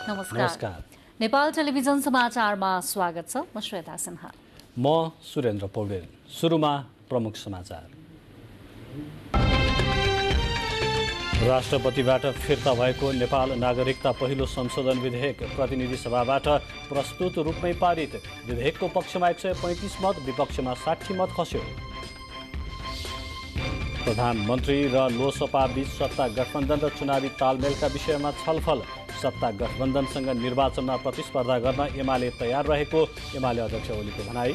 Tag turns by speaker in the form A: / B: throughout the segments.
A: नमस्कार।
B: नेपाल टेलिभिजन समाचारमा स्वागत छ। म श्वेता सिन्हा।
A: म सुरेन्द्र पौडेल। सुरुमा प्रमुख समाचार। राष्ट्रपतिबाट फिर्ता भएको नेपाल नागरिकता पहिलो संशोधन विधेयक प्रतिनिधि सभाबाट प्रस्तुत रूपमै पारित। विधेयकको पक्षमा 135 मत, विपक्षमा 60 मत खस्यो। प्रधानमन्त्री र लोसपा बीच सत्ता गठबन्धन र चुनावी तालमेलका विषयमा छलफल। सत्ता गठबन्धनसँग निर्वाचनमा प्रतिस्पर्धा गर्न एमाले तयार रहेको एमाले अध्यक्ष ओलीको भनाई।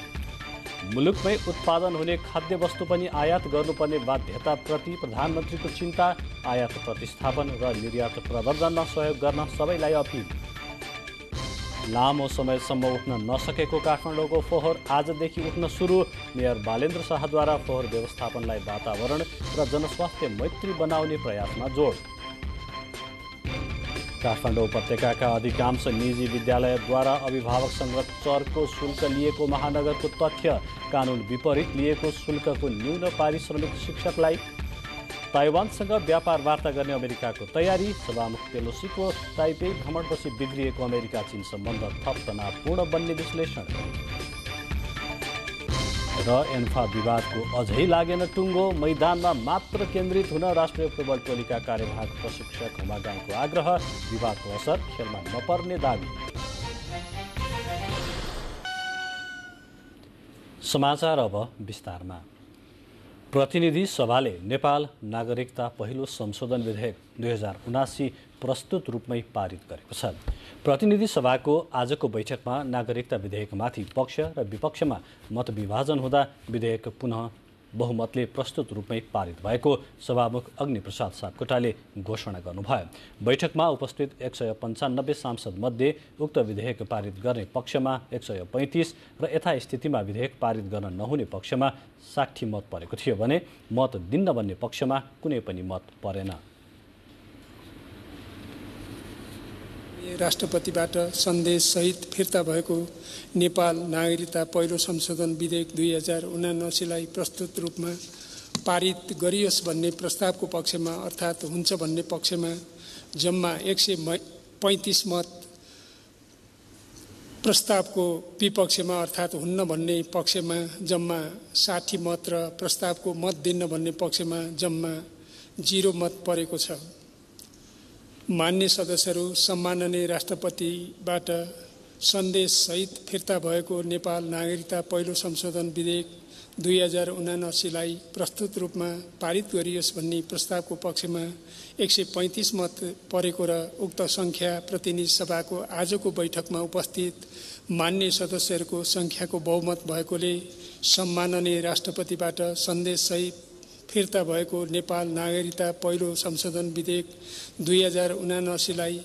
A: मुलुकमै उत्पादन हुने खाद्य वस्तु पनि आयात गर्नुपर्ने बाध्यताप्रति प्रधानमन्त्रीको चिन्ता। आयात प्रतिस्थापन र निर्यात प्रवर्धनमा सहयोग गर्न सबैलाई अपिल। लामो समयसम्म उठ्न नसकेको काठमाडौँको फोहोर आजदेखि उठ्न सुरु। मेयर बालेन्द्र शाहद्वारा फोहोर व्यवस्थापनलाई वातावरण र जनस्वास्थ्य मैत्री बनाउने प्रयासमा जोड। काठमाडौँ उपत्यकाका अधिकांश निजी विद्यालयद्वारा अभिभावक संरक्षकको शुल्क लिएको महानगरको तथ्य। कानुन विपरीत लिएको शुल्कको न्यून पारिश्रमिक शिक्षकलाई। ताइवानसँग व्यापार वार्ता गर्ने अमेरिकाको तयारी। सभामुख पेलोसीको ताइपे भ्रमणपछि बिग्रिएको अमेरिका चीन सम्बन्ध थप तनावपूर्ण बन्ने विश्लेषण। र एन्फा विवादको अझै लागेन टुङ्गो। मैदानमा मात्र केन्द्रित हुन राष्ट्रिय फुटबल टोलीका कार्यवाहक प्रशिक्षक हुमा गाईको आग्रह। विवादको असर खेलमा नपर्ने दाबी। समाचार अब विस्तारमा। प्रतिनिधि सभाले नेपाल नागरिकता पहिलो संशोधन विधेयक 2079 प्रस्तुत रूपमै पारित गरेको छ। प्रतिनिधि सभाको आजको बैठकमा नागरिकता विधेयकमाथि पक्ष र विपक्षमा मतविभाजन हुँदा विधेयक पुनः बहुमतले प्रस्तुत रूपमै पारित भएको सभामुख अग्निप्रसाद सापकोटाले घोषणा गर्नुभयो। बैठकमा उपस्थित 195 सांसद मध्ये उक्त विधेयक पारित गर्ने पक्षमा 135 र यथास्थितिमा विधेयक पारित गर्न नहुने पक्षमा 60 मत परेको थियो भने मत दिन्न भन्ने पक्षमा कुनै पनि मत परेन।
C: राष्ट्रपतिबाट सन्देशसहित फिर्ता भएको नेपाल नागरिकता पहिलो संशोधन विधेयक 2079 लाई प्रस्तुत रूपमा पारित गरियोस् भन्ने प्रस्तावको पक्षमा अर्थात् हुन्छ भन्ने पक्षमा जम्मा 135 मत, प्रस्तावको विपक्षमा अर्थात् हुन्न भन्ने पक्षमा जम्मा 60 मत र प्रस्तावको मत दिन्न भन्ने पक्षमा जम्मा 0 मत परेको छ। मान्य सदस्यहरू, सम्माननीय राष्ट्रपतिबाट सन्देशसहित फिर्ता भएको नेपाल नागरिकता पहिलो संशोधन विधेयक 2079 लाई प्रस्तुत रूपमा पारित गरियोस् भन्ने प्रस्तावको पक्षमा 135 मत परेको र उक्त सङ्ख्या प्रतिनिधि सभाको आजको बैठकमा उपस्थित मान्य सदस्यहरूको सङ्ख्याको बहुमत भएकोले सम्माननीय राष्ट्रपतिबाट सन्देशसहित फिर्ता भएको नेपाल नागरिकता पहिलो संशोधन विधेयक 2079 लाई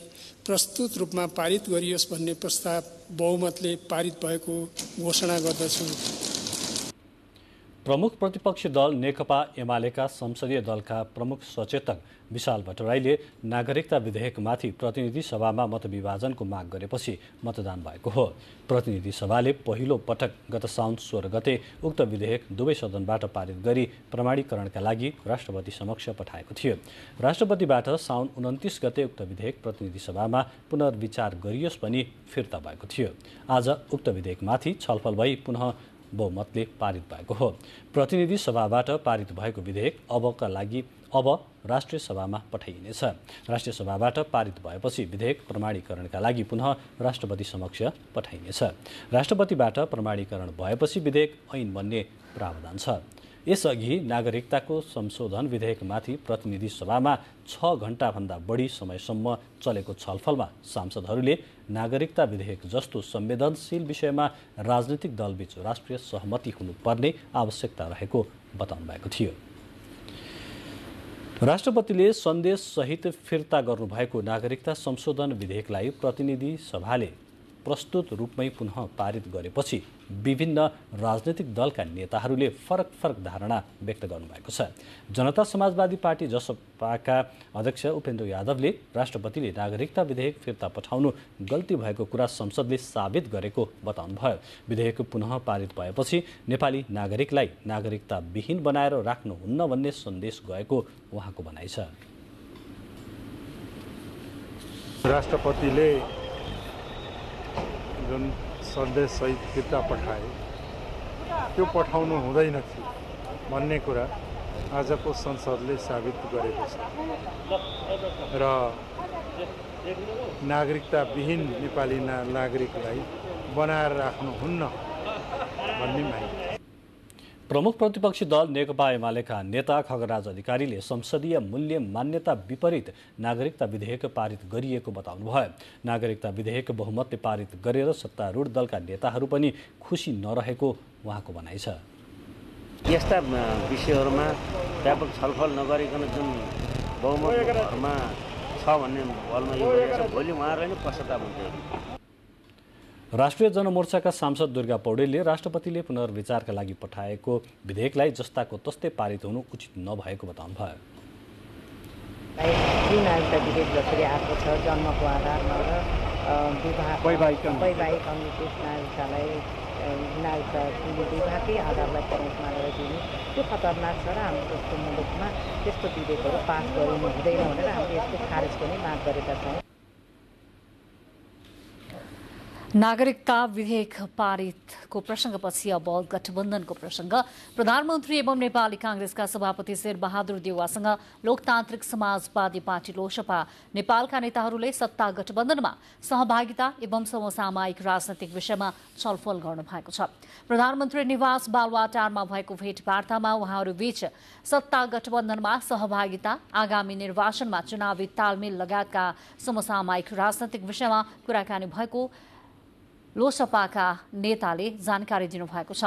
C: प्रस्तुत रूपमा पारित गरियोस् भन्ने प्रस्ताव बहुमतले पारित भएको घोषणा गर्दछु।
A: प्रमुख प्रतिपक्षी दल नेकपा एमालेका संसदीय दलका प्रमुख सचेतक विशाल भट्टराईले नागरिकता विधेयकमाथि प्रतिनिधि सभामा मतविभाजनको माग गरेपछि मतदान भएको हो। प्रतिनिधि सभाले पहिलो पटक गत साउन 16 गते उक्त विधेयक दुवै सदनबाट पारित गरी प्रमाणीकरणका लागि राष्ट्रपति समक्ष पठाएको थियो। राष्ट्रपतिबाट साउन 29 गते उक्त विधेयक प्रतिनिधि सभामा पुनर्विचार गरियोस् भनी फिर्ता भएको थियो। आज उक्त विधेयकमाथि छलफल भई पुनः बहुमतले पारित भएको हो। प्रतिनिधि सभाबाट पारित भएको विधेयक अब राष्ट्रिय सभामा पठाइनेछ। राष्ट्रिय सभाबाट पारित भएपछि विधेयक प्रमाणीकरणका लागि पुनः राष्ट्रपति समक्ष पठाइनेछ। राष्ट्रपतिबाट प्रमाणीकरण भएपछि विधेयक ऐन बन्ने प्रावधान छ। यसअघि नागरिकताको संशोधन विधेयकमाथि प्रतिनिधि सभामा 6 घण्टाभन्दा बढी समयसम्म चलेको छलफलमा सांसदहरूले नागरिकता विधेयक जस्तो संवेदनशील विषयमा राजनीतिक दलबीच राष्ट्रिय सहमति हुनुपर्ने आवश्यकता रहेको बताउनु भएको थियो। राष्ट्रपतिले सन्देशसहित फिर्ता गर्नुभएको नागरिकता संशोधन विधेयकलाई प्रतिनिधि सभाले प्रस्तुत रूपमै पुनः पारित गरेपछि विभिन्न राजनीतिक दलका नेताहरूले फरक धारणा व्यक्त गर्नुभएको छ। जनता समाजवादी पार्टी जसपाका अध्यक्ष उपेन्द्र यादवले राष्ट्रपतिले नागरिकता विधेयक फिर्ता पठाउनु गल्ती भएको कुरा संसदले साबित गरेको बताउनुभयो। विधेयक पुनः पारित भएपछि नेपाली नागरिकलाई नागरिकता विहीन बनाएर राख्नुहुन्न भन्ने सन्देश गएको उहाँको भनाइ छ।
D: राष्ट्रपतिले जुन सन्देशसहित फिर्ता पठाए त्यो पठाउनु हुँदैन थियो भन्ने कुरा आजको संसदले साबित गरेको छ र नागरिकताविहीन नेपाली नागरिकलाई बनाएर राख्नुहुन्न भन्ने माग।
A: प्रमुख प्रतिपक्षी दल नेकपा एमालेका नेता खगराज अधिकारीले संसदीय मूल्य मान्यता विपरीत नागरिकता विधेयक पारित गरिएको बताउनुभयो। नागरिकता विधेयक बहुमतले पारित गरेर सत्तारूढ दलका नेताहरू पनि खुसी नरहेको उहाँको भनाइ छ।
E: यस्ता विषयहरूमा व्यापक छलफल नगरिकन जुन बहुमतमा छ भन्ने बलमा यो गरेको छ, भोलि उहाँहरूलाई नै पश्चाताप हुन्छ।
A: राष्ट्रिय जनमोर्चाका सांसद दुर्गा पौडेलले राष्ट्रपतिले पुनर्विचारका लागि पठाएको विधेयकलाई जस्ताको तस्तै पारित हुनु उचित नभएको बताउनुभयो।
F: यो नागरिकता विधेयक जसरी आएको छ जन्मको आधारमा र वैवाहिक अङ्गीकृत नागरिकतालाई नागरिकता विभागकै आधारलाई प्रमुख मानेर दिने त्यो खतरनाक छ र हाम्रो जस्तो मुलुकमा त्यस्तो विधेयकहरू पास गरिनु हुँदैन भनेर हामीले यसको खारेज पनि माग गरेका छौँ।
B: नागरिकता विधेयक पारितको प्रसङ्गपछि अब गठबन्धनको प्रसङ्ग। प्रधानमन्त्री एवं नेपाली काङ्ग्रेसका सभापति शेरबहादुर देउवासँग लोकतान्त्रिक समाजवादी पार्टी लोसपा नेपालका नेताहरूले सत्ता गठबन्धनमा सहभागिता एवं समसामयिक राजनैतिक विषयमा छलफल गर्नु भएको छ। प्रधानमन्त्री निवास बालुवाटारमा भएको भेटवार्तामा उहाँहरूबीच सत्ता गठबन्धनमा सहभागिता, आगामी निर्वाचनमा चुनावी तालमेल लगायतका समसामयिक राजनैतिक विषयमा कुराकानी भएको लोसपाका नेताले जानकारी दिनुभएको छ।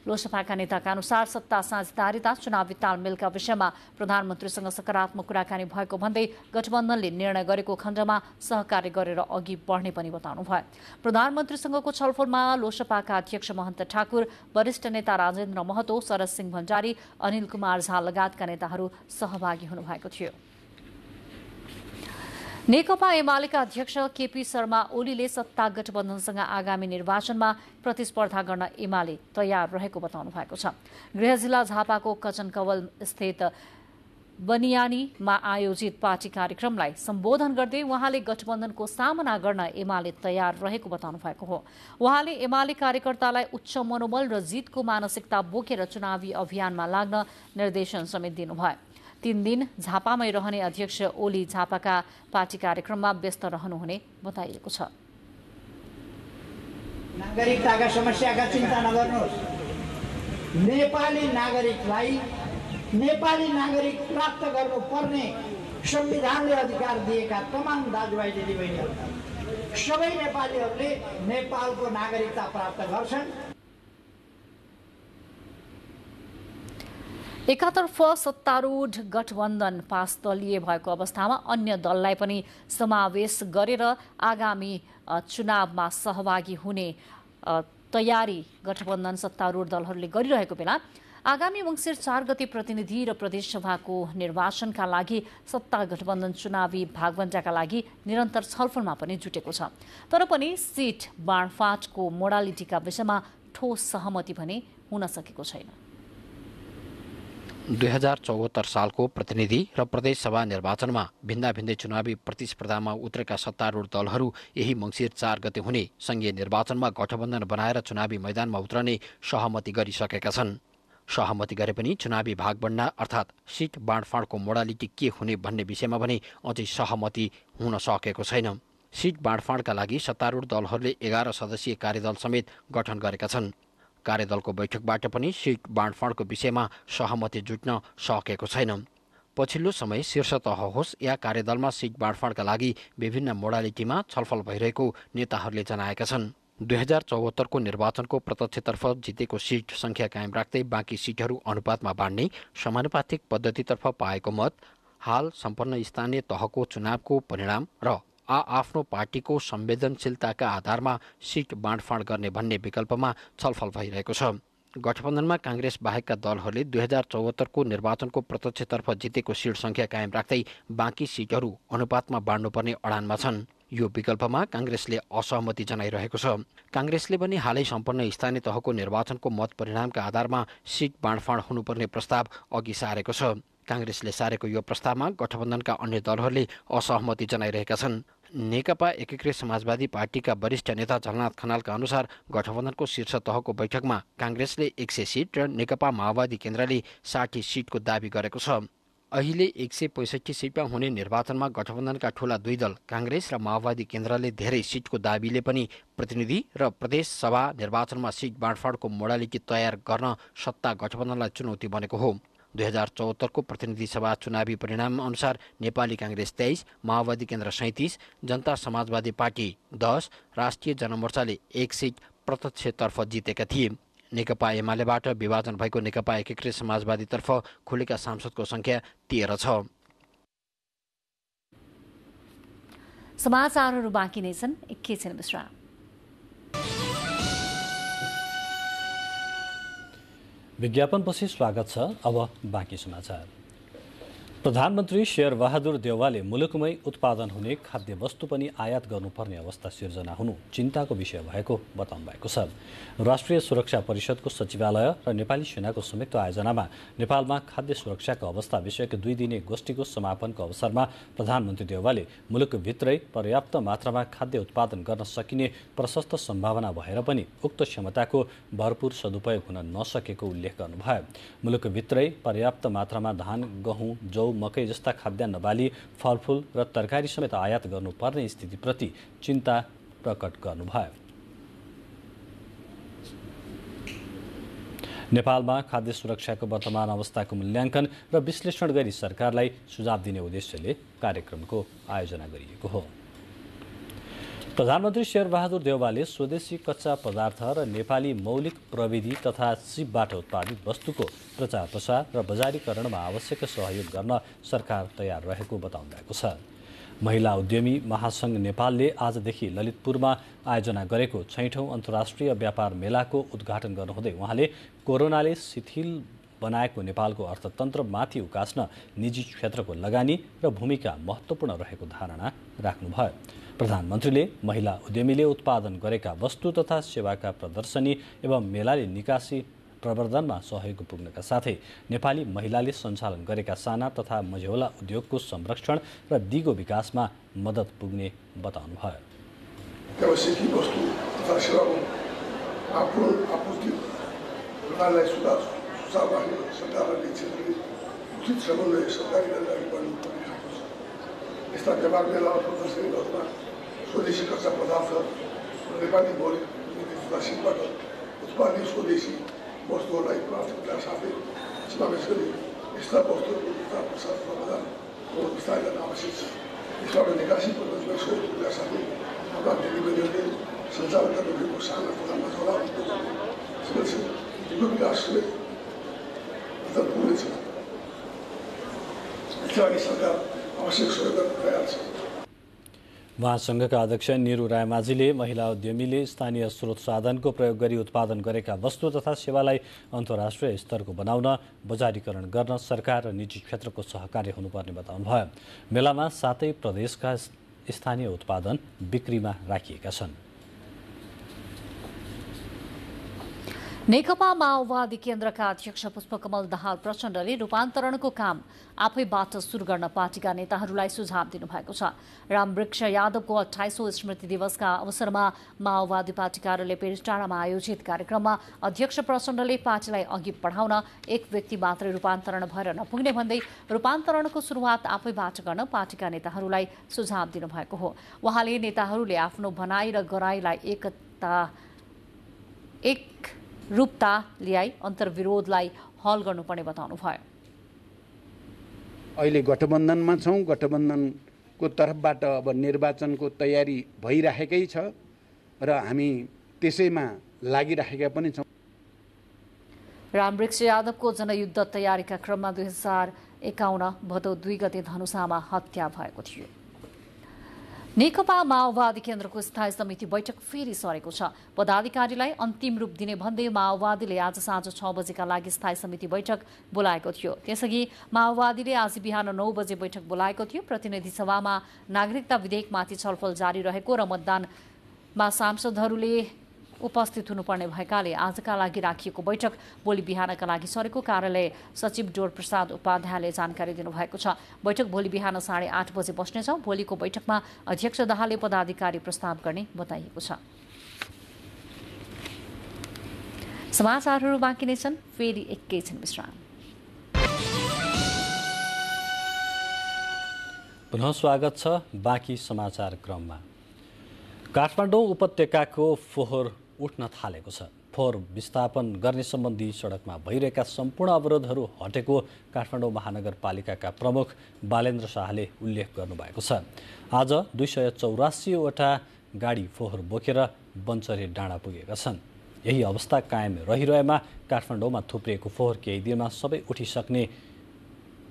B: लोसपाका नेताका अनुसार सत्ता साझेदारीता, चुनावी तालमेलका विषयमा प्रधानमन्त्रीसँग सकारात्मक कुराकानी भएको भन्दै गठबन्धनले निर्णय गरेको खण्डमा सहकार्य गरेर अघि बढ्ने पनि बताउनुभयो। प्रधानमन्त्रीसँगको छलफलमा लोसपाका अध्यक्ष महन्त ठाकुर, वरिष्ठ नेता राजेन्द्र महतो, शरद सिंह भण्डारी, अनिल कुमार झा लगायतका नेताहरू सहभागी हुनुभएको थियो। नेकपा एमालेका अध्यक्ष केपी शर्मा ओलीले सत्ता गठबन्धनसँग आगामी निर्वाचनमा प्रतिस्पर्धा गर्न एमाले तयार रहेको बताउनु भएको छ। गृह जिल्ला झापाको कचनकवल स्थित बनियानीमा आयोजित पार्टी कार्यक्रमलाई सम्बोधन गर्दै उहाँले गठबन्धनको सामना गर्न एमाले तयार रहेको बताउनु भएको हो। उहाँले एमाले कार्यकर्तालाई उच्च मनोबल र जितको मानसिकता बोकेर चुनावी अभियानमा लाग्न निर्देशन समेत दिनुभयो। 3 दिन झापामै रहने अध्यक्ष ओली झापाका पार्टी कार्यक्रममा व्यस्त रहनुहुने बताइएको छ।
G: नागरिकताका समस्याका चिन्ता नगर्नुहोस्। नेपाली नागरिक प्राप्त गर्नुपर्ने संविधानले अधिकार दिएका तमाम दाजुभाइ दिदीबहिनीहरू सबै नेपालीहरूले नेपालको नागरिकता प्राप्त गर्छन्।
B: एकातर्फ सत्तारूढ गठबन्धन पास दलीय भएको अवस्थामा अन्य दललाई पनि समावेश गरेर आगामी चुनावमा सहभागी हुने तयारी गठबन्धन सत्तारूढ दलहरूले गरिरहेको बेला आगामी मङ्सिर 4 गते प्रतिनिधि र प्रदेशसभाको निर्वाचनका लागि सत्ता गठबन्धन चुनावी भागवण्डाका लागि निरन्तर छलफलमा पनि जुटेको छ। तर पनि सिट बाँडफाँडको मोडालिटीका विषयमा ठोस सहमति भने हुन सकेको छैन।
H: 2074 सालको प्रतिनिधि र प्रदेशसभा निर्वाचनमा भिन्दै चुनावी प्रतिस्पर्धामा उत्रेका सत्तारूढ दलहरू यही मङ्सिर 4 गते हुने संघीय निर्वाचनमा गठबन्धन बनाएर चुनावी मैदानमा उत्रने सहमति गरिसकेका छन्। सहमति गरे पनि चुनावी भागबण्डा अर्थात् सिट बाँडफाँडको मोडालिटी के हुने भन्ने विषयमा भने अझै सहमति हुन सकेको छैन। सिट बाँडफाँडका लागि सत्तारूढ दलहरूले 11 सदस्यीय कार्यदल समेत गठन गरेका छन्। कार्यदलको बैठकबाट पनि सिट बाँडफाँडको विषयमा सहमति जुट्न सकेको छैन। पछिल्लो समय शीर्ष तह होस् या कार्यदलमा सिट बाँडफाँडका लागि विभिन्न मोडालिटीमा छलफल भइरहेको नेताहरूले जनाएका छन्। 2074 को निर्वाचनको प्रत्यक्षतर्फ जितेको सिट संख्या कायम राख्दै बाँकी सिटहरू अनुपातमा बाँड्ने समानुपातिक पद्धतितर्फ पाएको मत, हाल सम्पन्न स्थानीय तहको चुनावको परिणाम र आफ्नो पार्टीको संवेदनशीलताका आधारमा सिट बाँडफाँड गर्ने भन्ने विकल्पमा छलफल भइरहेको छ। गठबन्धनमा कांग्रेस बाहेकका दलहरूले 2074 को निर्वाचनको प्रत्यक्षतर्फ जितेको सिट संख्या कायम राख्दै बाँकी सिटहरू अनुपातमा बाँड्नुपर्ने अडानमा छन्। यो विकल्पमा कांग्रेसले असहमति जनाइरहेको छ। कांग्रेसले पनि हालै सम्पन्न स्थानीय तहको निर्वाचनको मत परिणामका आधारमा सिट बाँडफाँड हुनुपर्ने प्रस्ताव अघि सारेको छ। कांग्रेसले सारेको यो प्रस्तावमा गठबन्धनका अन्य दलहरूले असहमति जनाइरहेका छन्। नेकपा एकीकृत समाजवादी पार्टीका वरिष्ठ नेता झलनाथ खनालका अनुसार गठबन्धनको शीर्ष तहको बैठकमा काङ्ग्रेसले 100 सिट र नेकपा माओवादी केन्द्रले 60 सिटको दाबी गरेको छ। अहिले 165 सिटमा हुने निर्वाचनमा गठबन्धनका ठूला दुई दल काङ्ग्रेस र माओवादी केन्द्रले धेरै सिटको दाबीले पनि प्रतिनिधि र प्रदेश सभा निर्वाचनमा सिट बाँडफाँडको मोडालिटी तयार गर्न सत्ता गठबन्धनलाई चुनौती बनेको हो। 2074 को प्रतिनिधि सभा चुनावी परिणाम अनुसार नेपाली काङ्ग्रेस 23, माओवादी केन्द्र 37, जनता समाजवादी पार्टी 10, राष्ट्रिय जनमोर्चाले 1 सिट प्रत्यक्षतर्फ जितेका थिए। नेकपा एमालेबाट विभाजन भएको नेकपा एकीकृत समाजवादीतर्फ खुलेका सांसदको संख्या 13 छ।
B: समाचारहरू बाँकी नै छन्, एकैछिन विश्राम।
A: विज्ञापनपछि स्वागत छ। अब बाँकी समाचार। प्रधानमन्त्री शेरबहादुर देउवाले मुलुकमै उत्पादन हुने खाद्य वस्तु पनि आयात गर्नुपर्ने अवस्था सिर्जना हुनु चिन्ताको विषय भएको बताउनु भएको छ। राष्ट्रिय सुरक्षा परिषदको सचिवालय र नेपाली सेनाको संयुक्त आयोजनामा नेपालमा खाद्य सुरक्षाको अवस्था विषयक 2 दिने गोष्ठीको समापनको अवसरमा प्रधानमन्त्री देउवाले मुलुकभित्रै पर्याप्त मात्रामा खाद्य उत्पादन गर्न सकिने प्रशस्त सम्भावना भएर पनि उक्त क्षमताको भरपूर सदुपयोग हुन नसकेको उल्लेख गर्नुभयो। मुलुकभित्रै पर्याप्त मात्रामा धान, गहुँ, जौ, मकै जस्ता खाद्यान्न बाली, फलफूल र तरकारी समेत आयात गर्नुपर्ने स्थितिप्रति चिन्ता प्रकट गर्नुभयो। नेपालमा खाद्य सुरक्षाको वर्तमान अवस्थाको मूल्याङ्कन र विश्लेषण गरी सरकारलाई सुझाव दिने उद्देश्यले कार्यक्रमको आयोजना गरिएको हो। प्रधानमन्त्री शेरबहादुर देउवाले स्वदेशी कच्चा पदार्थ र नेपाली मौलिक प्रविधि तथा सिपबाट उत्पादित वस्तुको प्रचार प्रसार र बजारीकरणमा आवश्यक सहयोग गर्न सरकार तयार रहेको बताउनु भएको छ। महिला उद्यमी महासंघ नेपालले आजदेखि ललितपुरमा आयोजना गरेको 6औं अन्तर्राष्ट्रिय व्यापार मेलाको उद्घाटन गर्नुहुँदै उहाँले कोरोनाले शिथिल बनाएको नेपालको अर्थतन्त्रमाथि उकास्न निजी क्षेत्रको लगानी र भूमिका महत्त्वपूर्ण रहेको धारणा राख्नुभयो। प्रधानमन्त्रीले महिला उद्यमीले उत्पादन गरेका वस्तु तथा सेवाका प्रदर्शनी एवं मेलाले निकासी प्रवर्धनमा सहयोग पुग्नका साथै नेपाली महिलाले सञ्चालन गरेका साना तथा मझौला उद्योगको संरक्षण र दिगो विकासमा मद्दत पुग्ने बताउनुभयो।
I: आवश्यक वस्तु तथा सेवाको आपूर्ति प्रकारलाई सुचारू राख्ने सरकारले क्षेत्रले उचित समन्वय सरकारी लागि गर्नुपर्ने खालको छ। यस्ता व्यापार मेला प्रदर्शनी गर्दा स्वदेशी कच्चा पदार्थ र नेपाली मौलिक तथा सिपबाट उत्पादित स्वदेशी वस्तुहरूलाई प्राथमिकता साथै समावेश गरी यस्ता वस्तुहरूको प्रचार प्रसार र बजारको विस्तार गर्न आवश्यक छ। यसबाट निकासी प्रबन्धनमा सहयोग पुग्नका साथै हाम्रा दिदीबहिनीहरूले सञ्चालन गर्नुभएको साना तथा मझौला उद्योगको विकास समेत मद्दत पुग्नेछ। यसका लागि सरकार आवश्यक सहयोग गर्न तयार छ।
A: महासंघका अध्यक्ष निरु रायमाझीले महिला उद्यमीले स्थानीय स्रोत साधनको प्रयोग गरी उत्पादन गरेका वस्तु तथा सेवालाई अन्तर्राष्ट्रिय स्तरको बनाउन बजारीकरण गर्न सरकार र निजी क्षेत्रको सहकार्य हुनुपर्ने बताउनुभयो। मेलामा 7 प्रदेशका स्थानीय उत्पादन बिक्रीमा राखिएका छन्।
B: नेकपा माओवादी केन्द्रका अध्यक्ष पुष्पकमल दाहाल प्रचण्डले रूपान्तरणको काम आफैबाट सुरु गर्न पार्टीका नेताहरूलाई सुझाव दिनुभएको छ। रामवृक्ष यादवको 28औं स्मृति दिवसका अवसरमा माओवादी पार्टी कार्यालय पेरिसटाडामा आयोजित कार्यक्रममा अध्यक्ष प्रचण्डले पार्टीलाई अघि बढाउन एक व्यक्ति मात्रै रूपान्तरण भएर नपुग्ने भन्दै रूपान्तरणको सुरुवात आफैबाट गर्न पार्टीका नेताहरूलाई सुझाव दिनुभएको हो। उहाँले नेताहरूले आफ्नो भनाइ र गराइलाई रूपता ल्याई अन्तर्विरोधलाई हल गर्नुपर्ने बताउनुभयो।
J: अहिले गठबन्धनमा छौँ, गठबन्धनको तर्फबाट अब निर्वाचनको तयारी भइराखेकै छ र हामी त्यसैमा लागिराखेका पनि छौँ।
B: रामवृक्ष यादवको जनयुद्ध तयारीका क्रममा 2051 भदौ 2 गते धनुषामा हत्या भएको थियो। नेकपा माओवादी केन्द्रको स्थायी समिति बैठक फेरि सरेको छ। पदाधिकारीलाई अन्तिम रूप दिने भन्दै माओवादीले आज साँझ 6 बजेका लागि स्थायी समिति बैठक बोलाएको थियो। त्यसअघि माओवादीले आज बिहान 9 बजे बैठक बोलाएको थियो। प्रतिनिधि सभामा नागरिकता विधेयकमाथि छलफल जारी रहेको र मतदानमा सांसदहरूले उपस्थित हुनुपर्ने भएकाले आजका लागि राखिएको बैठक भोलि बिहानका लागि सरेको कार्यालय सचिव डोर प्रसाद उपाध्यायले जानकारी दिनुभएको छ। बैठक भोलि बिहान 8:30 बजे बस्नेछ। भोलिको बैठकमा अध्यक्ष दाहालले पदाधिकारी प्रस्ताव गर्ने बताइएको छ। समाचारहरू बाँकी नै छन्, फेरि एकैछिन विश्राम।
A: पुनः स्वागत छ बाँकी समाचार क्रममा। काठमाडौँ उपत्यकाको फोहोर उठ्न थालेको छ। फोहोर विस्थापन गर्ने सम्बन्धी सडकमा भइरहेका सम्पूर्ण अवरोधहरू हटेको काठमाडौँ महानगरपालिकाका प्रमुख बालेन्द्र शाहले उल्लेख गर्नुभएको छ। आज 284 वटा गाडी फोहोर बोकेर बन्चरे डाँडा पुगेका छन्। यही अवस्था कायम रहिरहेमा काठमाडौँमा थुप्रिएको फोहोर केही दिनमा सबै उठिसक्ने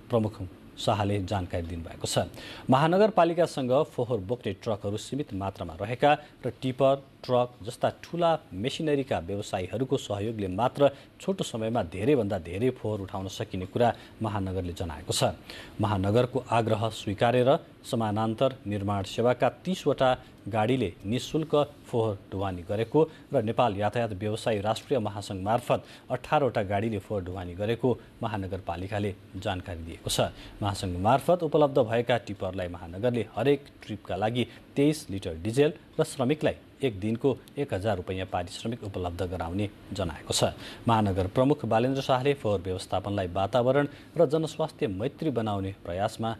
A: प्रमुख शाहले जानकारी दिनुभएको छ। महानगरपालिकासँग फोहोर बोक्ने ट्रकहरू सीमित मात्रामा रहेका र टिपर, ट्रक जस्ता ठूला मेसिनरीका व्यवसायीहरूको सहयोगले मात्र छोटो समयमा धेरैभन्दा धेरै फोहोर उठाउन सकिने कुरा महानगरले जनाएको छ। महानगरको आग्रह स्वीकारेर समानान्तर निर्माण सेवाका 30 वटा गाडीले निःशुल्क फोहोर ढुवानी गरेको र नेपाल यातायात व्यवसायी राष्ट्रिय महासंघ मार्फत 18 वटा गाडीले फोहोर ढुवानी गरेको महानगरपालिकाले जानकारी दिएको छ। महासंघ मार्फत उपलब्ध भएका टिपरलाई महानगरले हरेक ट्रिपका लागि 23 लिटर डिजेल र श्रमिकलाई एक दिनको 1000 रुपैयाँ पारिश्रमिक उपलब्ध गराउने जनाएको छ। महानगर प्रमुख बालेन्द्र शाहले फोहोर व्यवस्थापनलाई वातावरण र जनस्वास्थ्य मैत्री बनाउने प्रयासमा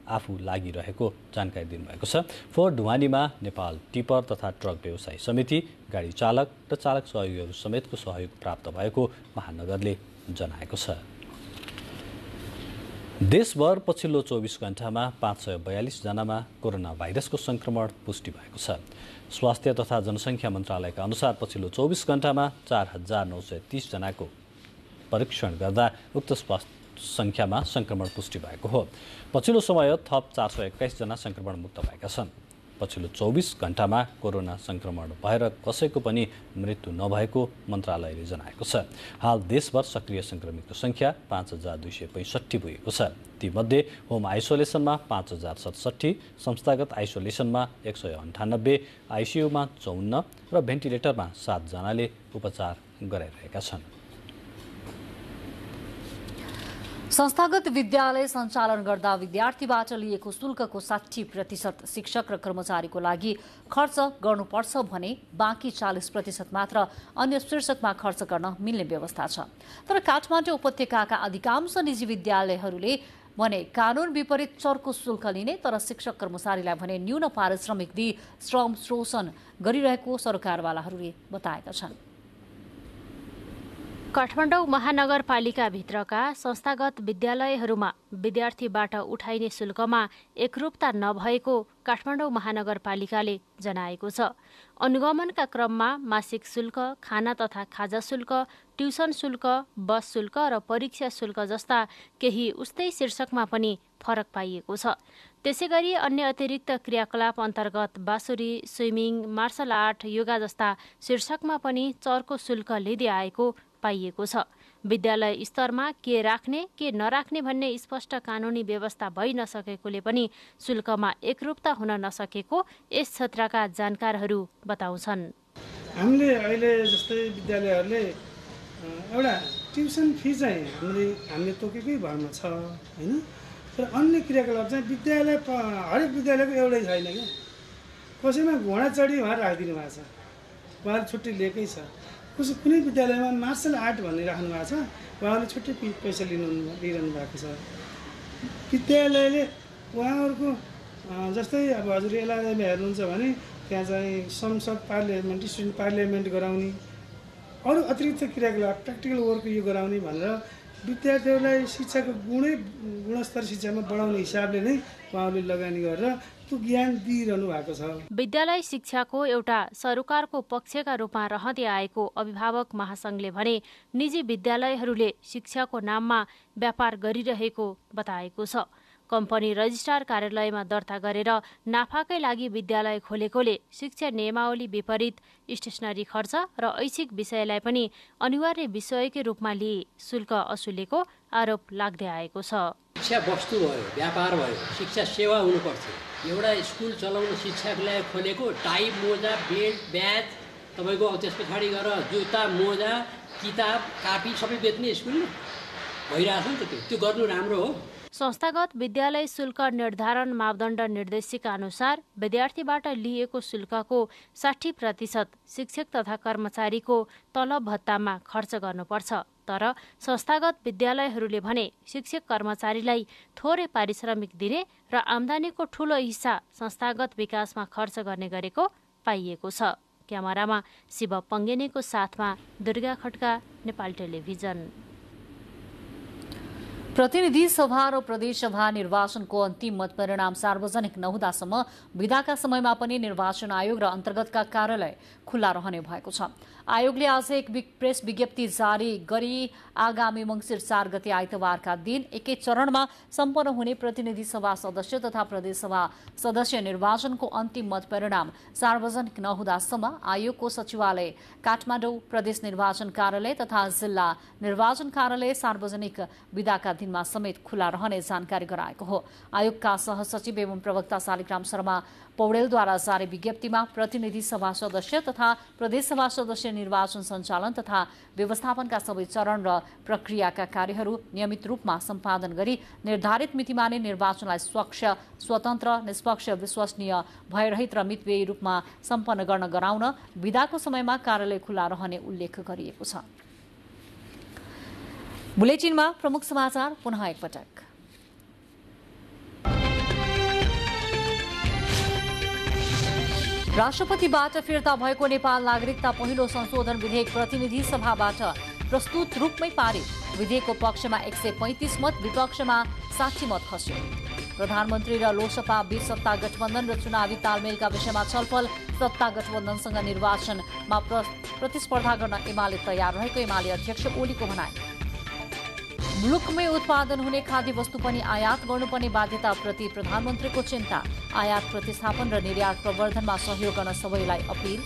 A: आफू लागिरहेको जानकारी दिनुभएको छ। फोहोर ढुवानीमा नेपाल टिपर तथा ट्रक व्यवसायी समिति, गाडी चालक र चालक सहयोगीहरू समेतको सहयोग प्राप्त भएको महानगरले जनाएको छ। देशभर पछिल्लो 24 घण्टामा 542 जनामा कोरोना भाइरसको संक्रमण पुष्टि भएको छ। स्वास्थ्य तथा जनसङ्ख्या मन्त्रालयका अनुसार पछिल्लो 24 घण्टामा 4930 जनाको परीक्षण गर्दा उक्त संख्यामा संक्रमण पुष्टि भएको हो। पछिल्लो समय थप 421 जना संक्रमण मुक्त भएका छन्। पछिल्लो 24 घण्टामा कोरोना संक्रमण भएर कसैको पनि मृत्यु नभएको मन्त्रालयले जनाएको छ। हाल देशभर सक्रिय संक्रमितको संख्या 5265 पुगेको छ। तीमध्ये होम आइसोलेसनमा 5067, संस्थागत आइसोलेसनमा 198, आइसियुमा 54 र भेन्टिलेटरमा 7 जनाले उपचार गराइरहेका छन्।
B: संस्थागत विद्यालय सञ्चालन गर्दा विद्यार्थीबाट लिएको शुल्कको 60% शिक्षक र कर्मचारीको लागि खर्च गर्नुपर्छ भने बाँकी 40% मात्र अन्य शीर्षकमा खर्च गर्न मिल्ने व्यवस्था छ। तर काठमाडौँ उपत्यकाका अधिकांश निजी विद्यालयहरूले भने कानून विपरीत चर्को शुल्क लिने तर शिक्षक कर्मचारीलाई भने न्यून पारिश्रमिक दिई श्रम शोषण गरिरहेको सरकारवालाहरूले बताएका छन्।
K: काठमाडौँ महानगरपालिकाभित्रका संस्थागत विद्यालयहरूमा विद्यार्थीबाट उठाइने शुल्कमा एकरूपता नभएको काठमाडौँ महानगरपालिकाले जनाएको छ। अनुगमनका क्रममा मासिक शुल्क, खाना तथा खाजा शुल्क, ट्युसन शुल्क, बस शुल्क र परीक्षा शुल्क जस्ता केही उस्तै शीर्षकमा पनि फरक पाइएको छ। त्यसैगरी अन्य अतिरिक्त क्रियाकलाप अन्तर्गत बाँसुरी, स्विमिङ, मार्शल आर्ट, योगा जस्ता शीर्षकमा पनि चर्को शुल्क लिँदै आएको पाइएको छ। विद्यालय स्तरमा के राख्ने के नराख्ने भन्ने स्पष्ट कानुनी व्यवस्था भइ नसकेकोले पनि शुल्कमा एकरूपता हुन नसकेको यस क्षेत्रका जानकारहरू बताउँछन्।
L: हामीले अहिले जस्तै विद्यालयहरूले एउटा ट्युसन फी चाहिँ हामीले तोकेकै भरमा छ हैन, तर अन्य क्रियाकलाप चाहिँ विद्यालय हरेक विद्यालयको एउटै छैन क्या। कसैमा घोडा चढी उहाँ राखिदिनु भएको छ, उहाँले छुट्टी लिएकै छ। कुनै विद्यालयमा मार्शल आर्ट भन्ने राख्नु भएको छ, उहाँले छुट्टै पैसा लिइरहनु भएको छ। विद्यालयले उहाँहरूको जस्तै अब हजुर एलआरएममा हेर्नुहुन्छ भने त्यहाँ चाहिँ संसद पार्लियामेन्ट, स्टुडेन्ट पार्लियामेन्ट गराउने, अरू अतिरिक्त क्रियाकलाप प्र्याक्टिकल वर्क यो गराउने भनेर विद्यार्थीहरूलाई शिक्षाको गुणस्तर शिक्षामा बढाउने हिसाबले नै उहाँहरूले लगानी गरेर त्यो ज्ञान दिइरहनु भएको छ।
K: विद्यालय शिक्षाको एउटा सरोकारको पक्षका रूपमा रहँदै आएको अभिभावक महासंघले भने निजी विद्यालयहरूले शिक्षाको नाममा व्यापार गरिरहेको बताएको छ। कम्पनी रजिस्ट्रार कार्यालयमा दर्ता गरेर नाफाकै लागि विद्यालय खोलेकोले शिक्षा नियमावली विपरीत स्टेसनरी खर्च र ऐच्छिक विषयलाई पनि अनिवार्य विषयकै रूपमा लिई शुल्क असुलेको आरोप लाग्दै आएको छ।
M: शिक्षा वस्तु भयो, व्यापार भयो, शिक्षा सेवा हुनुपर्छ। एउटा स्कुल चलाउन शिक्षकलाई खोलेको टाई, मोजा, बेल्ट, ब्याज तपाईँको त्यस पछाडि गएर जुत्ता मोजा किताब कापी सबै बेच्ने स्कुलले भइरहेछ नि त त्यो गर्नु राम्रो हो।
K: संस्थागत विद्यालय शुल्क निर्धारण मापदण्ड निर्देशिका अनुसार विद्यार्थीबाट लिएको शुल्कको 60% शिक्षक तथा कर्मचारीको तलब भत्तामा खर्च गर्नुपर्छ। तर संस्थागत विद्यालयहरूले भने शिक्षक कर्मचारीलाई थोरै पारिश्रमिक दिने र आम्दानीको ठूलो हिस्सा संस्थागत विकासमा खर्च गर्ने गरेको पाइएको छ। क्यामेरामा शिव पङ्गेनीको साथमा दुर्गा खड्का, नेपाल टेलिभिजन।
B: प्रतिनिधि सभा र प्रदेशसभा निर्वाचनको अन्तिम मतपरिणाम सार्वजनिक नहुँदासम्म विदाका समयमा पनि निर्वाचन आयोग र अन्तर्गतका कार्यालय खुल्ला रहने भएको छ। आयोगले आज एक प्रेस विज्ञप्ति जारी गरी आगामी मंसिर 4 गते आइतबारका दिन एकै चरणमा सम्पन्न हुने प्रतिनिधि सभा सदस्य तथा प्रदेशसभा सदस्य निर्वाचनको अन्तिम मतपरिणाम सार्वजनिक नहुँदासम्म आयोगको सचिवालय काठमाडौँ, प्रदेश निर्वाचन कार्यालय तथा जिल्ला निर्वाचन कार्यालय सार्वजनिक विदाका दिनमा समेत खुल्ला रहने जानकारी गराएको हो। आयोगका सहसचिव एवं प्रवक्ता शालिग्राम शर्मा पौडेलद्वारा जारी विज्ञप्तिमा प्रतिनिधि सभा सदस्य तथा प्रदेशसभा सदस्य निर्वाचन सञ्चालन तथा व्यवस्थापनका सबै चरण र प्रक्रियाका कार्यहरू नियमित रूपमा सम्पादन गरी निर्धारित मितिमा नै निर्वाचनलाई स्वच्छ, स्वतन्त्र, निष्पक्ष, विश्वसनीय, भयरहित र मितव्ययी रूपमा सम्पन्न गर्न गराउन विदाको समयमा कार्यालय खुल्ला रहने उल्लेख गरिएको छ। बुलेटिनमा प्रमुख समाचार पुनः एकपटक। राष्ट्रपतिबाट फिर्ता भएको नेपाल नागरिकता पहिलो संशोधन विधेयक प्रतिनिधि सभाबाट प्रस्तुत रूपमै पारित। विधेयकको पक्षमा 135 मत, विपक्षमा 60 मत खस्यो। प्रधानमन्त्री र लोकसभा बीच सत्ता गठबन्धन र चुनावी तालमेलका विषयमा छलफल। सत्ता गठबन्धनसँग निर्वाचनमा प्रतिस्पर्धा गर्न एमाले तयार रहेको एमाले अध्यक्ष ओलीको भनाई। मुलुकमै उत्पादन हुने खाद्य वस्तु पनि आयात गर्नुपर्ने बाध्यताप्रति प्रधानमन्त्रीको चिन्ता। आयात प्रतिस्थापन र निर्यात प्रवर्धनमा सहयोग गर्न सबैलाई अपील।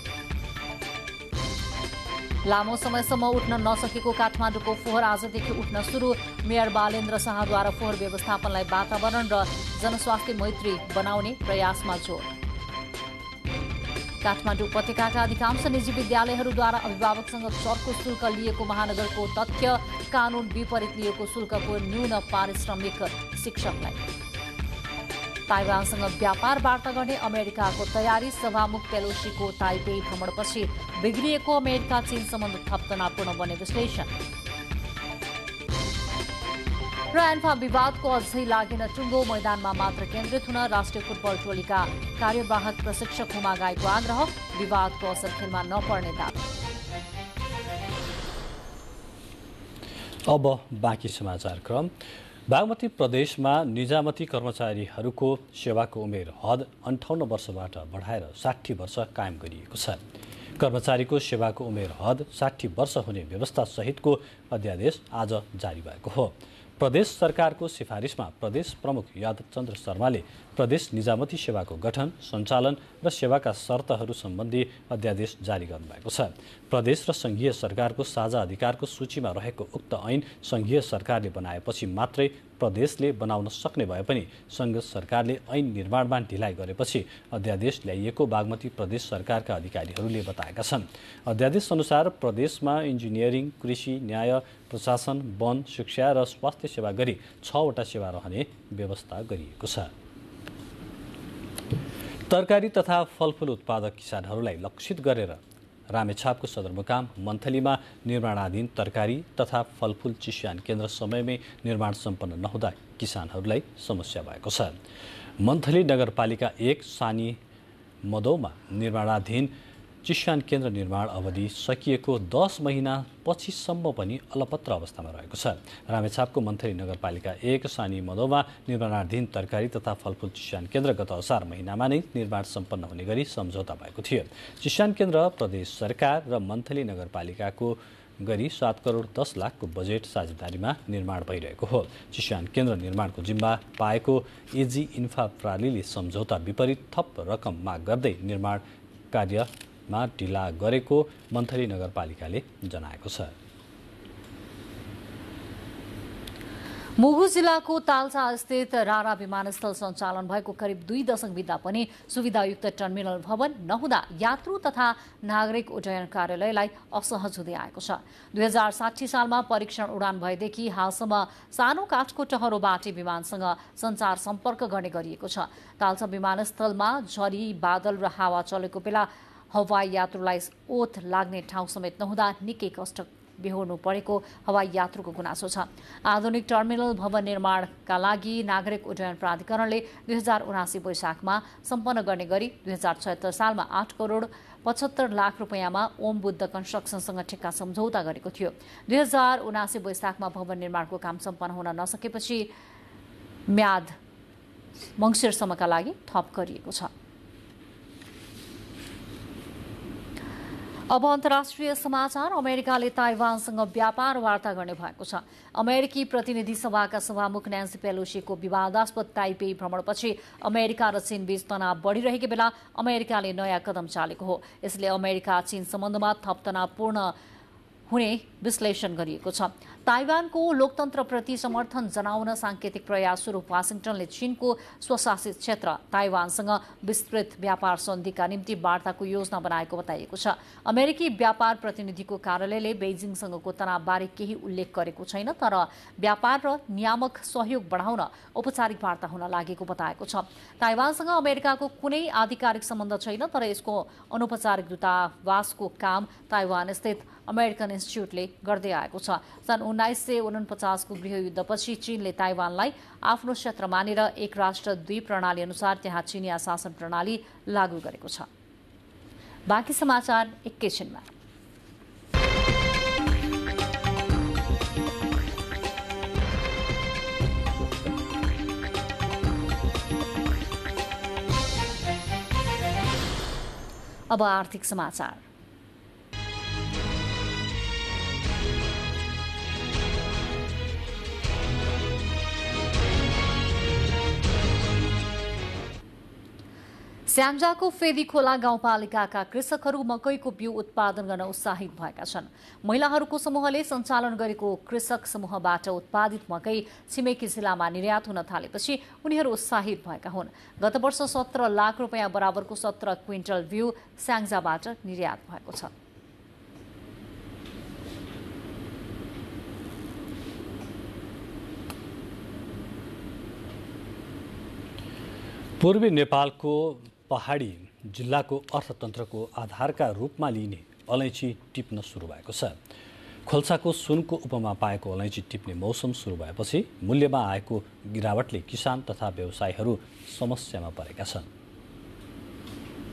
B: लामो समयसम्म उठ्न नसकेको काठमाडौँको फोहोर आजदेखि उठ्न सुरु। मेयर बालेन्द्र शाहद्वारा फोहोर व्यवस्थापनलाई वातावरण र जनस्वास्थ्य मैत्री बनाउने प्रयासमा जोड। काठमाडौँ उपत्यकाका अधिकांश निजी विद्यालयहरूद्वारा अभिभावकसँग चर्को शुल्क लिएको महानगरको तथ्य। कानून विपरीत लिएको शुल्कको न्यून पारिश्रमिक शिक्षकलाई। ताइवानसँग व्यापार वार्ता गर्ने अमेरिकाको तयारी। सभामुख पेलोसीको ताइपेई भ्रमणपछि बिग्रिएको अमेरिका चीन सम्बन्ध थप तनावपूर्ण बने विश्लेषण। र एन्फा विवादको अझै लागेन टुङ्गो। मैदानमा मात्र केन्द्रित हुन राष्ट्रिय फुटबल टोलीका कार्यवाहक प्रशिक्षक हुमा गाईको आग्रह। विवादको असर खेलमा नपर्ने दावी।
A: अब बाँकी समाचार क्रम। बागमती प्रदेशमा निजामती कर्मचारीहरूको सेवाको उमेर हद 58 वर्षबाट बढाएर 60 वर्ष कायम गरिएको छ। कर्मचारीको सेवाको उमेर हद 60 वर्ष हुने व्यवस्था सहितको अध्यादेश आज जारी भएको हो। प्रदेश सरकारको सिफारिसमा प्रदेश प्रमुख यादवचन्द्र शर्माले प्रदेश निजामती सेवाको गठन, सञ्चालन र सेवाका शर्तहरू सम्बन्धी अध्यादेश जारी गर्नुभएको छ। प्रदेश र संघीय सरकारको साझा अधिकारको सूचीमा रहेको उक्त ऐन संघीय सरकारले बनाएपछि मात्रै प्रदेशले बनाउन सक्ने भए पनि संघ सरकारले ऐन निर्माणमा ढिलाइ गरेपछि अध्यादेश ल्याइएको बागमती प्रदेश सरकारका अधिकारीहरूले बताएका छन्। अध्यादेश अनुसार प्रदेशमा इन्जिनियरिङ, कृषि, न्याय, प्रशासन, वन, शिक्षा र स्वास्थ्य सेवा गरी 6 वटा सेवा रहने व्यवस्था गरिएको छ। तरकारी तथा फलफुल उत्पादक किसानहरूलाई लक्षित गरेर रामेछापको सदरमुकाम मन्थलीमा निर्माणाधीन तरकारी तथा फलफुल चिस्यान केन्द्र समयमै निर्माण सम्पन्न नहुँदा किसानहरूलाई समस्या भएको छ। मन्थली नगरपालिका 1 सानी मदौमा निर्माणाधीन चिस्यान केन्द्र निर्माण अवधि सकिएको 10 महिना पछिसम्म पनि अलपत्र अवस्थामा रहेको छ। रामेछापको मन्थली नगरपालिका 1 सानी मदौमा निर्माणाधीन तरकारी तथा फलफुल चिस्यान केन्द्र गत असार महिनामा नै निर्माण सम्पन्न हुने गरी सम्झौता भएको थियो। चिस्यान केन्द्र प्रदेश सरकार र मन्थली नगरपालिकाको गरी 7 करोड 10 लाखको बजेट साझेदारीमा निर्माण भइरहेको हो। चिस्यान केन्द्र निर्माणको जिम्मा पाएको एजी इन्फा प्रणालीले सम्झौता विपरीत थप रकम माग गर्दै निर्माण कार्यमा ढिला गरेको मन्थली नगरपालिकाले जनाएको छ।
B: मुगु जिल्लाको तालसा स्थित रारा विमानस्थल सञ्चालन भएको करिब 2 दशक बित्दा पनि सुविधायुक्त टर्मिनल भवन नहुँदा यात्रु तथा नागरिक उड्डयन कार्यालयलाई असहज हुँदै आएको छ। 2060 सालमा परीक्षण उडान भएदेखि हालसम्म सानो काठको टहरो बाटे विमानसँग सञ्चार सम्पर्क गर्ने गरिएको छ। तालसा विमानस्थलमा झरी बादल र हावा चलेको बेला हवाई यात्रुलाई ओत लाग्ने ठाउँ समेत नहुँदा निकै कष्ट बेहोर्नु परेको हवाई यात्रुको गुनासो छ। आधुनिक टर्मिनल भवन निर्माणका लागि नागरिक उड्डयन प्राधिकरणले 2079 वैशाखमा सम्पन्न गर्ने गरी 2076 सालमा 8 करोड 75 लाख रुपियाँमा ओम बुद्ध कन्स्ट्रक्सनसँग ठेक्का सम्झौता गरेको थियो। 2079 वैशाखमा भवन निर्माणको काम सम्पन्न हुन नसकेपछि म्याद मङ्सिरसम्मका लागि थप गरिएको छ। अब अन्तर्राष्ट्रिय समाचार। अमेरिकाले ताइवानसँग व्यापार वार्ता गर्ने भएको छ। अमेरिकी प्रतिनिधि सभाका सभामुख न्यान्सी पेलोसीको विवादास्पद ताइपेई भ्रमणपछि अमेरिका र चीन बीच तनाव बढ़िरहेको बेला अमेरिकाले नयाँ कदम चालेको हो। यसले अमेरिका चीन सम्बन्धमा थप तनावपूर्ण हुने विश्लेषण गरिएको छ। ताइवानको लोकतन्त्रप्रति समर्थन जनाउन सांकेतिक प्रयास स्वरूप वाशिंटनले चीनको स्वशासित क्षेत्र ताइवानसँग विस्तृत व्यापार सन्धिका निम्ति वार्ताको योजना बनाएको बताइएको छ। अमेरिकी व्यापार प्रतिनिधिको कार्यालयले बेइजिङसँगको तनावबारे केही उल्लेख गरेको छैन, तर व्यापार र नियामक सहयोग बढाउन औपचारिक वार्ता हुन लागेको बताएको छ। ताइवानसँग अमेरिकाको कुनै आधिकारिक सम्बन्ध छैन, तर यसको अनौपचारिक दूतावासको काम ताइवान स्थित अमेरिकन इन्स्टिच्युटले गर्दै आएको छ। सन् 1949 को गृहयुद्धपछि चीनले ताइवानलाई आफ्नो क्षेत्र मानेर एक राष्ट्र दुई प्रणाली अनुसार त्यहाँ चीनिया शासन प्रणाली लागू गरेको छ। बाँकी समाचार एकैछिनमा। अब आर्थिक समाचार। स्याङ्जाको फेदी खोला गाउँपालिकाका कृषकहरू मकैको बिउ उत्पादन गर्न उत्साहित भएका छन्। महिलाहरूको समूहले सञ्चालन गरेको कृषक समूहबाट उत्पादित मकै छिमेकी जिल्लामा निर्यात हुन थालेपछि उनीहरू उत्साहित भएका हुन्। गत वर्ष 17 लाख रुपियाँ बराबरको 17 क्विन्टल बिउ स्याङ्जाबाट निर्यात भएको छ।
A: पूर्वी नेपालको पहाडी जिल्लाको अर्थतन्त्रको आधारका रूपमा लिइने अलैँची टिप्न सुरु भएको छ। खोल्साको सुनको उपमा पाएको अलैँची टिप्ने मौसम सुरु भएपछि मूल्यमा आएको गिरावटले किसान तथा व्यवसायीहरू समस्यामा परेका छन्।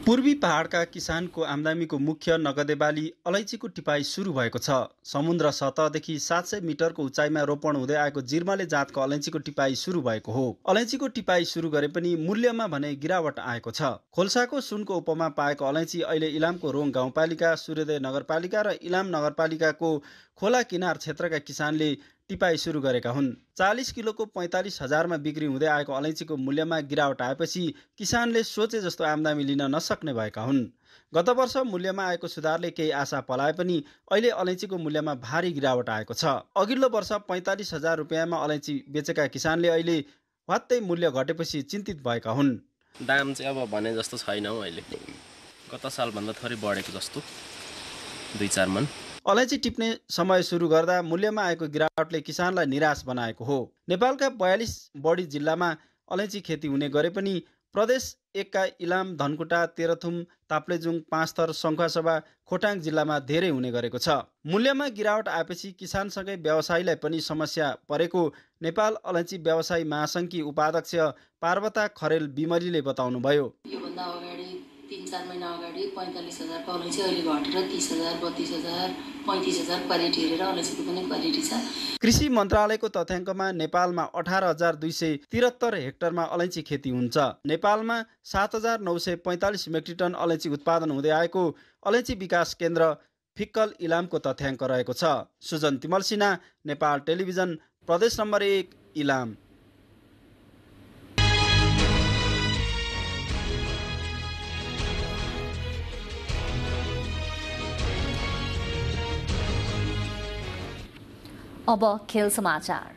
N: पूर्वी पहाडका किसानको आमदामीको मुख्य नगदे बाली अलैँचीको टिपाई सुरु भएको छ। समुद्र सतहदेखि 700 मिटरको उचाइमा रोपण हुँदै आएको जिर्मले जातको अलैँचीको टिपाई सुरु भएको हो। अलैँचीको टिपाई सुरु गरे पनि मूल्यमा भने गिरावट आएको छ। खोल्साको सुनको उपमा पाएको अलैँची अहिले इलामको रोङ गाउँपालिका, सूर्योदय नगरपालिका र इलाम नगरपालिकाको खोला किनार क्षेत्रका किसानले टिपाई सुरु गरेका हुन्। 40 किलोको 45,000मा बिक्री हुँदै आएको अलैँचीको मूल्यमा गिरावट आएपछि किसानले सोचे जस्तो आमदामी लिन नसक्ने भएका हुन्। गत वर्ष मूल्यमा आएको सुधारले केही आशा पलाए पनि अहिले अलैँचीको मूल्यमा भारी गिरावट आएको छ। अघिल्लो वर्ष 45,000 रुपियाँमा अलैँची बेचेका किसानले अहिले वात्तै मूल्य घटेपछि चिन्तित भएका हुन्।
O: दाम चाहिँ अब भने जस्तो छैन हौ, अहिले गत सालभन्दा थोरै बढेको जस्तो 2-4 मन।
N: अलैँची टिप्ने समय सुरु गर्दा मूल्यमा आएको गिरावटले किसानलाई निराश बनाएको हो। नेपालका 42 बढी जिल्लामा अलैँची खेती हुने गरे पनि प्रदेश 1 का इलाम, धनकुटा, तेह्रथुम, ताप्लेजुङ, पाँचथर, सङ्खुवासभा, खोटाङ जिल्लामा धेरै हुने गरेको छ। मूल्यमा गिरावट आएपछि किसानसँगै व्यवसायीलाई पनि समस्या परेको नेपाल अलैँची व्यवसायी महासङ्घकी उपाध्यक्ष पार्वता खरेल बिमलीले बताउनुभयो।
P: 3-4 महिना अगाडि 45,000 को अलैँची अहिले घटेर 30,000, 32,000, 35,000 क्वालिटी हेरेर अलैँचीको पनि क्वालिटी छ।
N: कृषि मन्त्रालयको तथ्याङ्कमा नेपालमा 18,273 हेक्टरमा अलैँची खेती हुन्छ। नेपालमा 7,945 मेट्रिक टन अलैँची उत्पादन हुँदै आएको अलैँची विकास केन्द्र फिक्कल इलामको तथ्याङ्क रहेको छ। सुजन तिमल सिन्हा, नेपाल टेलिभिजन, प्रदेश नम्बर 1, इलाम।
B: अब खेल समाचार।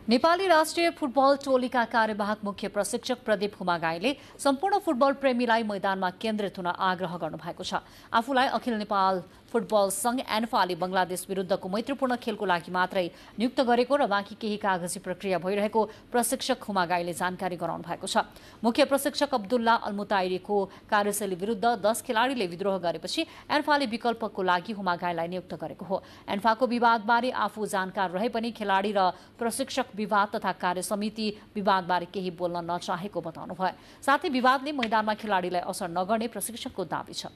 B: नेपाली राष्ट्रिय फुटबल टोलीका कार्यवाहक मुख्य प्रशिक्षक प्रदीप खुमागाईले सम्पूर्ण फुटबल प्रेमीलाई मैदानमा केन्द्रित हुन आग्रह गर्नुभएको छ। आफूलाई अखिल नेपाल फुटबल संघ एन्फाले बंगलादेश विरुद्धको मैत्रीपूर्ण खेलको लागि मात्रै नियुक्त गरेको र बाँकी केही कागजी प्रक्रिया भइरहेको प्रशिक्षक खुमागाईले जानकारी गराउनु भएको छ। मुख्य प्रशिक्षक अब्दुल्ला अल्मुताइरीको कार्यशैली विरुद्ध 10 खेलाडीले विद्रोह गरेपछि एन्फाले विकल्पको लागि खुमागाईलाई नियुक्त गरेको हो। एन्फाको विवादबारे आफू जानकार रहे पनि खेलाडी र प्रशिक्षक विवाद तथा कार्य समिति विवादबारे केही बोल्न नचाहेको बताउनुभयो। साथै विवादले मैदानमा खेलाडीलाई असर नगर्ने प्रशिक्षकको दावी छ।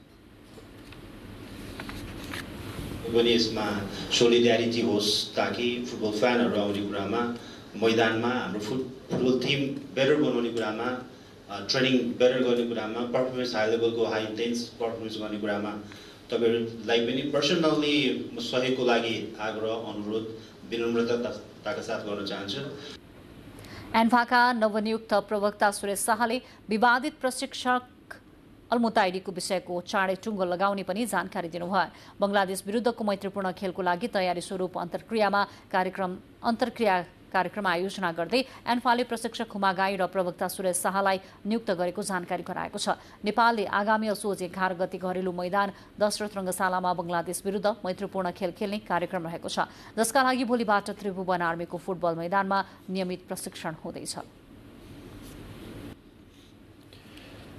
Q: पनि यसमा सोलिड्यारिटी होस् ताकि फुटबल फ्यानहरू आउने कुरामा मैदानमा हाम्रो फुटबल टिम बेटर बनाउने कुरामा ट्रेनिङ बेटर गर्ने कुरामा पर्फर्मेन्स हाई लेभलको हाई इन्टेन्स पर्फर्मेन्स गर्ने कुरामा तपाईहरुलाई पनि पर्सनली सहयोगको लागि आग्रह अनुरोध विनम्रताका साथ गर्न चाहन्छु।
B: एन्फाका नवनियुक्त प्रवक्ता सुरेश शाहले विवादित प्रशिक्षक अल्मुताइरीको विषयको चाँडै टुङ्गो लगाउने पनि जानकारी दिनुभयो। बंगलादेश विरुद्धको मैत्रीपूर्ण खेलको लागि तयारी स्वरूप अन्तर्क्रिया कार्यक्रम आयोजना गर्दै एन्फाले प्रशिक्षक खुमागाई र प्रवक्ता सुरेश शाहलाई नियुक्त गरेको जानकारी गराएको छ। नेपालले आगामी असोज 11 गते घरेलु मैदान दशरथ रङ्गशालामा बंगलादेश विरुद्ध मैत्रीपूर्ण खेल खेल्ने कार्यक्रम रहेको छ, जसका लागि भोलिबाट त्रिभुवन आर्मीको फुटबल मैदानमा नियमित प्रशिक्षण हुँदैछ।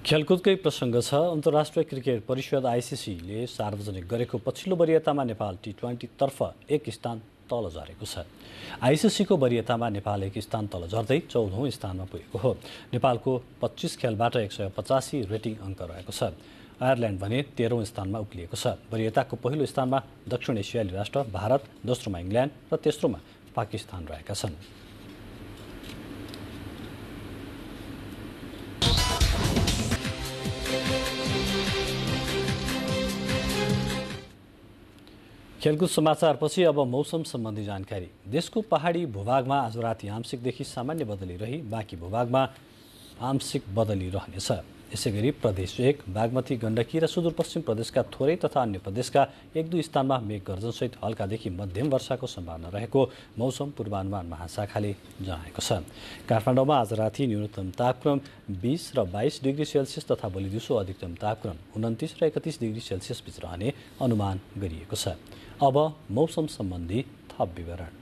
A: खेलकुदकै प्रसङ्ग छ। अन्तर्राष्ट्रिय क्रिकेट परिषद आइसिसीले सार्वजनिक गरेको पछिल्लो वरियतामा नेपाल टी20 तर्फ 1 स्थान तल झरेको छ। आइसिसीको वरियतामा नेपाल 1 स्थान तल झर्दै 14औं स्थानमा पुगेको हो। नेपालको 25 खेलबाट 185 रेटिङ अङ्क रहेको छ। आयरल्यान्ड भने 13औं स्थानमा उक्लिएको छ। वरियताको पहिलो स्थानमा दक्षिण एसियाली राष्ट्र भारत, दोस्रोमा इङ्ल्यान्ड र तेस्रोमा पाकिस्तान रहेका छन्। खेलकुद समाचारपछि अब मौसम सम्बन्धी जानकारी। देशको पहाडी भूभागमा आज राति आंशिकदेखि सामान्य बदली रही बाँकी भूभागमा आंशिक बदली रहनेछ। यसैगरी प्रदेश 1, बागमती, गण्डकी र सुदूरपश्चिम प्रदेशका थोरै तथा अन्य प्रदेशका 1-2 स्थानमा मेघ गर्जनसहित हल्कादेखि मध्यम वर्षाको सम्भावना रहेको मौसम पूर्वानुमान महाशाखाले जनाएको छ। काठमाडौँमा आज राति न्यूनतम तापक्रम 20 र 22 डिग्री सेल्सियस तथा भोलि दिउँसो अधिकतम तापक्रम 29 र 31 डिग्री सेल्सियस बीच रहने अनुमान गरिएको छ। अब मौसम सम्बन्धी थप विवरण।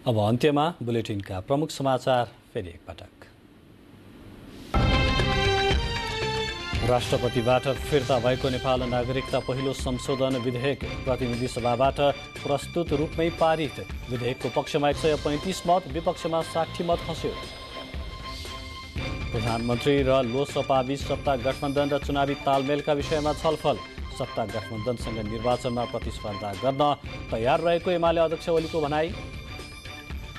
A: अब अन्त्यमा बुलेटिनका प्रमुख समाचार फेरि एकपटक। राष्ट्रपतिबाट फिर्ता भएको नेपाल नागरिकता पहिलो संशोधन विधेयक प्रतिनिधि सभाबाट प्रस्तुत रूपमै पारित। विधेयकको पक्षमा 135 मत, विपक्षमा 60 मत खस्यो। प्रधानमन्त्री र लोकसभा बीच सत्ता गठबन्धन र चुनावी तालमेलका विषयमा छलफल। सत्ता गठबन्धनसँग निर्वाचनमा प्रतिस्पर्धा गर्न तयार रहेको एमाले अध्यक्ष ओलीको भनाई।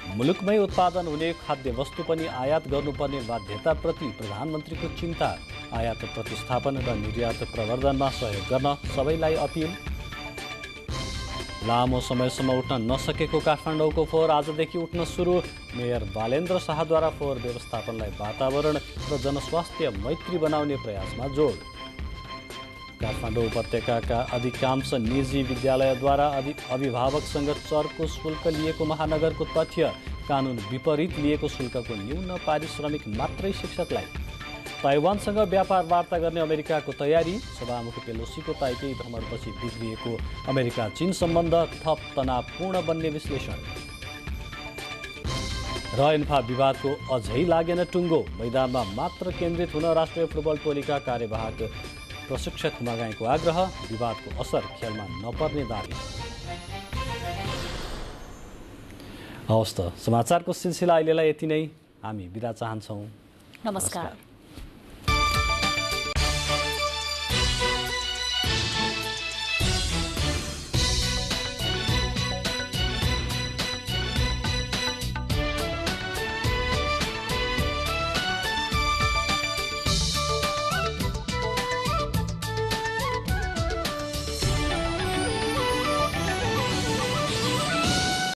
A: मुलुकमै उत्पादन हुने खाद्य वस्तु पनि आयात गर्नुपर्ने बाध्यताप्रति प्रधानमन्त्रीको चिन्ता। आयात प्रतिस्थापन र निर्यात प्रवर्धनमा सहयोग गर्न सबैलाई अपिल। लामो समयसम्म उठ्न नसकेको काठमाडौँको फोहोर आजदेखि उठ्न सुरु। मेयर बालेन्द्र शाहद्वारा फोहोर व्यवस्थापनलाई वातावरण र जनस्वास्थ्य मैत्री बनाउने प्रयासमा जोड। काठमाडौँ उपत्यकाका अधिकांश निजी विद्यालयद्वारा अभिभावकसँग चर्को शुल्क लिएको महानगरको तथ्य। कानुन विपरीत लिएको शुल्कको न्यून पारिश्रमिक मात्रै शिक्षकलाई। ताइवानसँग व्यापार वार्ता गर्ने अमेरिकाको तयारी। सभामुखी पेलोसीको ताइपेई भ्रमणपछि बिग्रिएको अमेरिका चीन सम्बन्ध थप तनावपूर्ण बन्ने विश्लेषण। र एन्फा विवादको अझै लागेन टुङ्गो। मैदानमा मात्र केन्द्रित हुन राष्ट्रिय फुटबल टोलीका कार्यवाहक प्रशिक्षक खुमागाईको आग्रह। विवादको असर खेलमा नपर्ने दावी। हवस् त, समाचारको सिलसिला अहिलेलाई यति नै। हामी बिदा चाहन्छौँ।
B: नमस्कार।